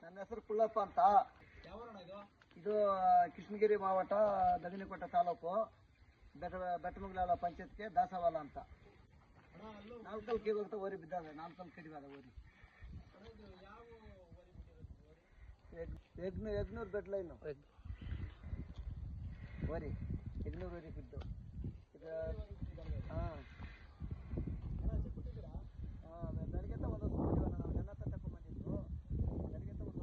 ನನ್ನ ಹೆಸರು ಕುಳ್ಳಪ್ಪ ಅಂತ. ಇದು ಕೃಷ್ಣಗಿರಿ ಮಾವಟ, ದಗನಿಕೋಟೆ ತಾಲೂಕು, ಬೆಟ್ಟಮಂಗಲ ಪಂಚಾಯತ್ಗೆ ದಾಸವಾಲ ಅಂತ. ನಾಲ್ಕಲ್ ಕೀ ಹೋಗ್ತಾ ಓರಿ ಬಿದ್ದಾವೆ, ನಾಲ್ಕಲ್ ಕಡಿವಾದ ಓರಿ. ಯಜ್ಞೂರು ಬೆಡ್ ಲೈನು ಓರಿ, ಯಜ್ಞೂರು ಓರಿ ಬಿದ್ದು. ಇದು ಬೆಳಗ್ಗೆ ಒಂದೊಂದು ಕೊಟ್ಟಿದ್ದೀವಿ ನಾವು, ಜನ ತಗೊಂಬಂದಿದ್ದು. ಬೆಳಗ್ಗೆ ಒಂದೊಂದು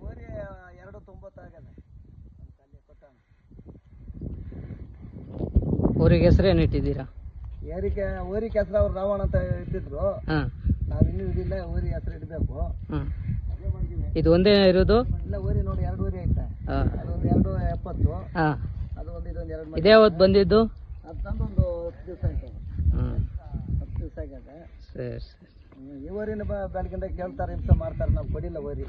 ಓರಿ 290 ಆಗ್ಯದ ನಮ್ಮ ಕಲ್ಲಿ ಕೊಟ್ಟ. ಊರಿಗೆ ಹೆಸರು ಏನು ಇಟ್ಟಿದ್ದೀರಾ? ಓರಿಗೆ ಹೆಸರು ಅವ್ರು ರಾವಣ ಅಂತ ಇಟ್ಟಿದ್ರು. ನಾವು ಇನ್ನೂ ಇದಿಲ್ಲ, ಓರಿ ಹೆಸರು ಇಡಬೇಕು. ಇದು ಒಂದೇ ಇರೋದು? ಇಲ್ಲ, ಓರಿ ನೋಡಿ 2 ಓರಿ ಐತೆ. ಅದೊಂದು 270, ಅದು ಒಂದು ಇದೊಂದು 2. ಇದೇ ಅವತ್ತು ಬಂದಿದ್ದು? ಅದು ತಂದು ಒಂದು 10 ದಿವಸ ಆಯ್ತು. 10 ದಿವಸ ಆಗ್ಯದ. ಸರಿ. ಈ ಓರಿನ ಬೆಳಗಿಂದ ಕೇಳ್ತಾರೆ, ಹಿಂಸೆ ಮಾಡ್ತಾರೆ. ನಾವು ಕೊಡಿಲ್ಲ ಓರಿ.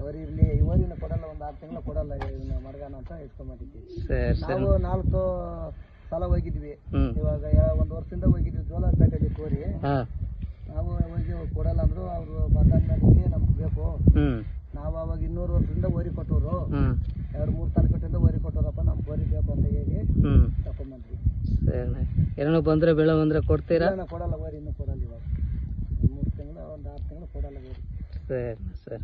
ಓರಿ ಇರಲಿ, ಈ ಓರಿನ ಕೊಡಲ್ಲ, ಒಂದು 6 ತಿಂಗಳು ಕೊಡಲ್ಲ. ಇದನ್ನ ಮಡ್ಗಾನ ಅಂತ ಇಟ್ಕೊಂಡ್ಬಂದಿದ್ದೀವಿ. ನಾವು 4 ಸಲ ಹೋಗಿದ್ವಿ. ಇವಾಗ 1 ವರ್ಷದಿಂದ ಹೋಗಿದ್ವಿ. ಜೋಲಾರ್ಪೇಟೆಯಲ್ಲಿ ಓರಿ ನಾವು ಹೋಗಿ ಕೊಡಲ್ಲ ಅಂದ್ರು. ಅವರು ಬಂದಾದ್ಮೇಲೆ ನಮ್ಗೆ ಬೇಕು. ನಾವು ಅವಾಗ 200 ವರ್ಷದಿಂದ ಓರಿ ಕೊಟ್ಟವರು. 2-3 ತಾಲೂಕಟ್ಟಿಂದ ಓರಿ ಕೊಟ್ಟವ್ರಪ್ಪ, ನಮ್ಗೆ ಓರಿ ಬೇಕು ಅಂತ ಹೇಳಿ ತಗೊಂಡ್ಬಂದ್ವಿ. ಸರಿ, ಏನೋ ಬಂದ್ರೆ ಬೆಳೆ ಬಂದ್ರೆ ಕೊಡ್ತೀರಾ? ಕೊಡಲ್ಲ ಓರಿ, ಇನ್ನೂ ಕೊಡಲ್ಲ. ಇವಾಗ 3 ತಿಂಗಳು, ಒಂದು 6 ತಿಂಗಳು ಕೊಡಲ್ಲ ಓರಿ. ಸರಿ ಸರಿ.